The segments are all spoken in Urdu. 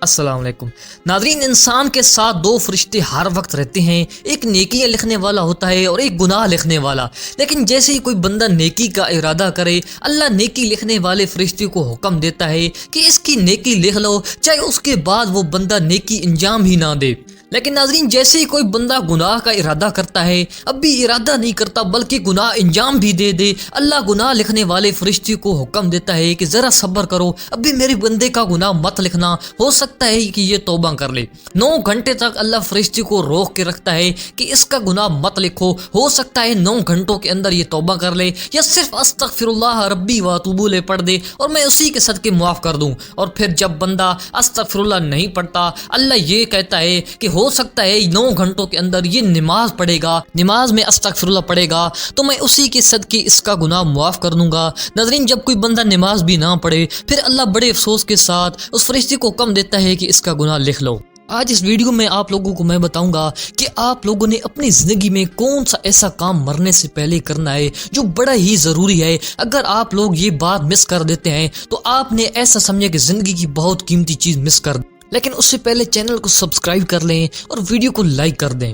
السلام علیکم ناظرین، انسان کے ساتھ دو فرشتے ہر وقت رہتے ہیں، ایک نیکیاں لکھنے والا ہوتا ہے اور ایک گناہ لکھنے والا۔ لیکن جیسے ہی کوئی بندہ نیکی کا ارادہ کرے، اللہ نیکی لکھنے والے فرشتے کو حکم دیتا ہے کہ اس کی نیکی لکھ لو، چاہے اس کے بعد وہ بندہ نیکی انجام ہی نہ دے۔ لیکن ناظرین، جیسے ہی کوئی بندہ گناہ کا ارادہ کرتا ہے، اب بھی ارادہ نہیں کرتا بلکہ گناہ انجام بھی دے دے، اللہ گناہ لکھنے والے فرشتے کو حکم دیتا ہے کہ ذرا صبر کرو، اب بھی میرے بندے کا گناہ مت لکھنا، ہو سکتا ہے کہ یہ توبہ کر لے۔ 9 گھنٹے تک اللہ فرشتے کو روک کے رکھتا ہے کہ اس کا گناہ مت لکھو، ہو سکتا ہے 9 گھنٹوں کے اندر یہ توبہ کر لے یا صرف استغفر اللہ ربی واتوب الیہ پڑھ دے اور میں اسی کے صدقے معاف کر دوں۔ اور پھر جب بندہ استغفر اللہ نہیں پڑھتا، اللہ یہ کہتا ہے کہ ہو سکتا ہے 9 گھنٹوں کے اندر یہ نماز پڑھے گا، نماز میں استغفر اللہ پڑھے گا تو میں اسی کے صدقے اس کا گناہ معاف کر دوں گا۔ ناظرین، جب کوئی بندہ نماز بھی نہ پڑھے، پھر اللہ بڑے افسوس کے ساتھ اس فرشتے کو حکم دیتا ہے کہ اس کا گناہ لکھ لو۔ آج اس ویڈیو میں آپ لوگوں کو میں بتاؤں گا کہ آپ لوگوں نے اپنی زندگی میں کون سا ایسا کام مرنے سے پہلے کرنا ہے جو بڑا ہی ضروری ہے۔ اگر آپ لوگ یہ بات مس کر دیتے ہیں تو آپ نے ایسا سمجھا کہ زندگی کی بہت قیمتی چیز مس کر دی۔ لیکن اس سے پہلے چینل کو سبسکرائب کر لیں اور ویڈیو کو لائک کر دیں۔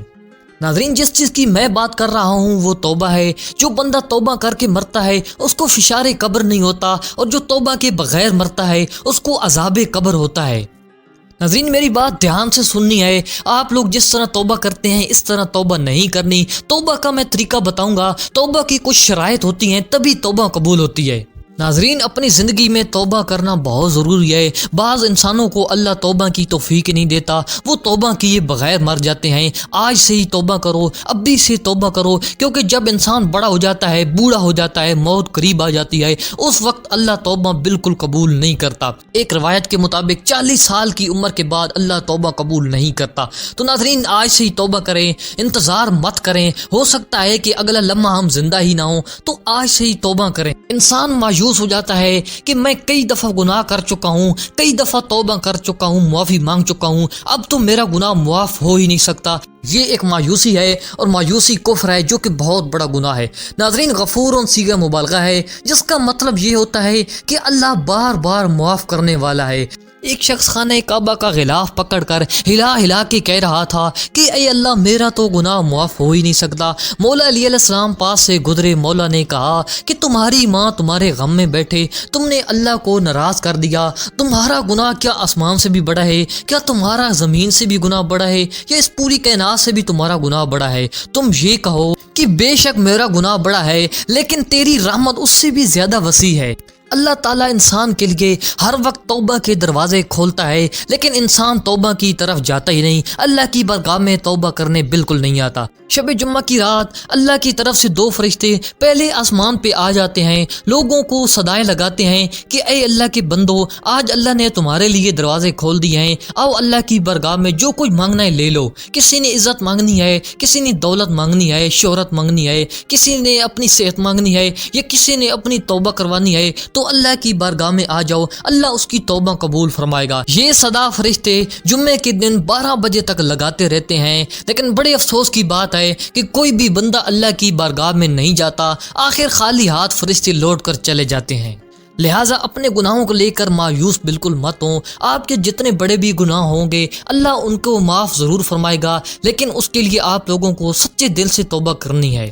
ناظرین، جس چیز کی میں بات کر رہا ہوں وہ توبہ ہے۔ جو بندہ توبہ کر کے مرتا ہے اس کو فشار قبر نہیں ہوتا، اور جو توبہ کے بغیر مرتا ہے اس کو عذاب قبر ہوتا ہے۔ ناظرین، میری بات دھیان سے سننی ہے۔ آپ لوگ جس طرح توبہ کرتے ہیں اس طرح توبہ نہیں کرنی۔ توبہ کا میں طریقہ بتاؤں گا۔ توبہ کی کچھ شرائط ہوتی ہیں تبھی توبہ قبول ہوتی ہے۔ ناظرین، اپنی زندگی میں توبہ کرنا بہت ضروری ہے۔ بعض انسانوں کو اللہ توبہ کی توفیق نہیں دیتا، وہ توبہ کیے بغیر مر جاتے ہیں۔ آج سے ہی توبہ کرو، ابھی سے توبہ کرو، کیونکہ جب انسان بڑا ہو جاتا ہے، بوڑھا ہو جاتا ہے، موت قریب آ جاتی ہے، اس وقت اللہ توبہ بالکل قبول نہیں کرتا۔ ایک روایت کے مطابق 40 سال کی عمر کے بعد اللہ توبہ قبول نہیں کرتا۔ تو ناظرین، آج سے ہی توبہ کریں، انتظار مت کریں۔ ہو سکتا ہے کہ اگلا لمحہ ہم زندہ ہی نہ ہوں، تو آج سے ہی توبہ کریں۔ انسان مایوس ہو جاتا ہے کہ میں کئی دفعہ گناہ کر چکا ہوں، کئی دفعہ توبہ کر چکا ہوں، معافی مانگ چکا ہوں، اب تو میرا گناہ معاف ہو ہی نہیں سکتا۔ یہ ایک مایوسی ہے، اور مایوسی کفر ہے جو کہ بہت بڑا گناہ ہے۔ ناظرین، غفور صیغہ مبالغہ ہے، جس کا مطلب یہ ہوتا ہے کہ اللہ بار بار معاف کرنے والا ہے۔ ایک شخص خانہ کعبہ کا غلاف پکڑ کر ہلا ہلا کے کہہ رہا تھا کہ اے اللہ، میرا تو گناہ معاف ہو ہی نہیں سکتا۔ مولا علیہ السلام پاس سے گزرے، مولا نے کہا کہ تمہاری ماں تمہارے غم میں بیٹھے، تم نے اللہ کو ناراض کر دیا۔ تمہارا گناہ کیا آسمان سے بھی بڑا ہے؟ کیا تمہارا زمین سے بھی گناہ بڑا ہے؟ یا اس پوری کائنات سے بھی تمہارا گناہ بڑا ہے؟ تم یہ کہو کہ بے شک میرا گناہ بڑا ہے، لیکن تیری رحمت اس سے بھی زیادہ وسیع ہے۔ اللہ تعالیٰ انسان کے لیے ہر وقت توبہ کے دروازے کھولتا ہے، لیکن انسان توبہ کی طرف جاتا ہی نہیں۔ اللہ کی بارگاہ میں توبہ کرنے بالکل نہیں آتا۔ شب جمعہ کی رات اللہ کی طرف سے 2 فرشتے پہلے آسمان پہ آ جاتے ہیں، لوگوں کو صدائیں لگاتے ہیں کہ اے اللہ کے بندو، آج اللہ نے تمہارے لیے دروازے کھول دیے ہیں، آؤ اللہ کی بارگاہ میں جو کچھ مانگنا ہے لے لو۔ کسی نے عزت مانگنی ہے، کسی نے دولت مانگنی ہے، شہرت مانگنی ہے، کسی نے اپنی صحت مانگنی ہے، یا کسی نے اپنی توبہ کروانی ہے، تو اللہ کی بارگاہ میں آ جاؤ، اللہ اس کی توبہ قبول فرمائے گا۔ یہ صدا فرشتے جمعے کے دن 12 بجے تک لگاتے رہتے ہیں، لیکن بڑے افسوس کی بات ہے کہ کوئی بھی بندہ اللہ کی بارگاہ میں نہیں جاتا۔ آخر خالی ہاتھ فرشتے لوٹ کر چلے جاتے ہیں۔ لہٰذا اپنے گناہوں کو لے کر مایوس بالکل مت ہوں۔ آپ کے جتنے بڑے بھی گناہ ہوں گے اللہ ان کو معاف ضرور فرمائے گا، لیکن اس کے لیے آپ لوگوں کو سچے دل سے توبہ کرنی ہے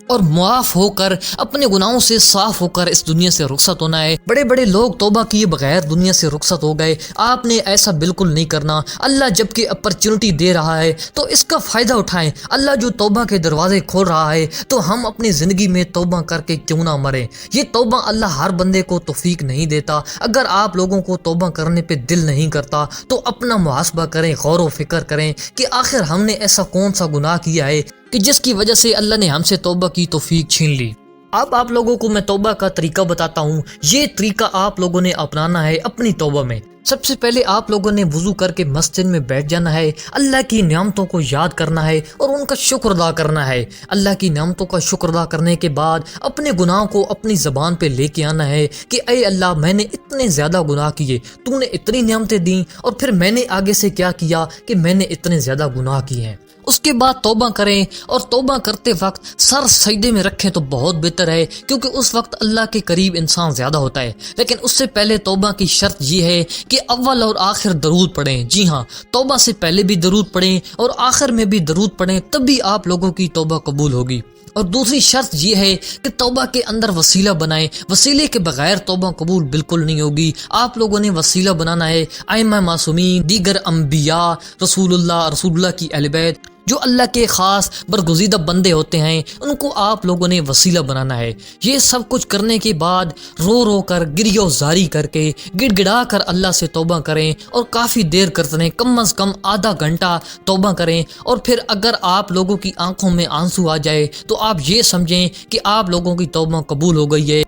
اور معاف ہو کر اپنے گناہوں سے صاف ہو کر اس دنیا سے رخصت ہونا ہے۔ بڑے بڑے لوگ توبہ کیے بغیر دنیا سے رخصت ہو گئے، آپ نے ایسا بالکل نہیں کرنا۔ اللہ جب کہ اپرچونٹی دے رہا ہے تو اس کا فائدہ اٹھائیں۔ اللہ جو توبہ کے دروازے کھول رہا ہے تو ہم اپنی زندگی میں توبہ کر کے کیوں نہ مریں۔ یہ توبہ اللہ ہر بندے کو توفیق نہیں دیتا۔ اگر آپ لوگوں کو توبہ کرنے پہ دل نہیں کرتا تو اپنا محاسبہ کریں، غور و فکر کریں کہ آخر ہم نے ایسا کون سا گناہ کیا ہے کہ جس کی وجہ سے اللہ نے ہم سے توبہ کی توفیق چھین لی۔ اب آپ لوگوں کو میں توبہ کا طریقہ بتاتا ہوں۔ یہ طریقہ آپ لوگوں نے اپنانا ہے اپنی توبہ میں۔ سب سے پہلے آپ لوگوں نے وضو کر کے مسجد میں بیٹھ جانا ہے، اللہ کی نعمتوں کو یاد کرنا ہے اور ان کا شکر ادا کرنا ہے۔ اللہ کی نعمتوں کا شکر ادا کرنے کے بعد اپنے گناہوں کو اپنی زبان پہ لے کے آنا ہے کہ اے اللہ، میں نے اتنے زیادہ گناہ کیے، تو نے اتنی نعمتیں دیں، اور پھر میں نے آگے سے کیا کیا کہ میں نے اتنے زیادہ گناہ کیے ہیں۔ اس کے بعد توبہ کریں، اور توبہ کرتے وقت سر سجدے میں رکھیں تو بہت بہتر ہے، کیونکہ اس وقت اللہ کے قریب انسان زیادہ ہوتا ہے۔ لیکن اس سے پہلے توبہ کی شرط یہ ہے کہ اول اور آخر درود پڑھیں۔ جی ہاں، توبہ سے پہلے بھی درود پڑھیں اور آخر میں بھی درود پڑھیں، تب بھی آپ لوگوں کی توبہ قبول ہوگی۔ اور دوسری شرط یہ ہے کہ توبہ کے اندر وسیلہ بنائیں، وسیلے کے بغیر توبہ قبول بالکل نہیں ہوگی۔ آپ لوگوں نے وسیلہ بنانا ہے ائمہ معصومین، دیگر انبیاء، رسول اللہ کی اہل بیت، جو اللہ کے خاص برگزیدہ بندے ہوتے ہیں، ان کو آپ لوگوں نے وسیلہ بنانا ہے۔ یہ سب کچھ کرنے کے بعد رو رو کر، گریہ و زاری کر کے، گڑ گڑا کر اللہ سے توبہ کریں، اور کافی دیر کرتے ہیں، کم از کم آدھا گھنٹہ توبہ کریں۔ اور پھر اگر آپ لوگوں کی آنکھوں میں آنسو آ جائے تو آپ یہ سمجھیں کہ آپ لوگوں کی توبہ قبول ہو گئی ہے۔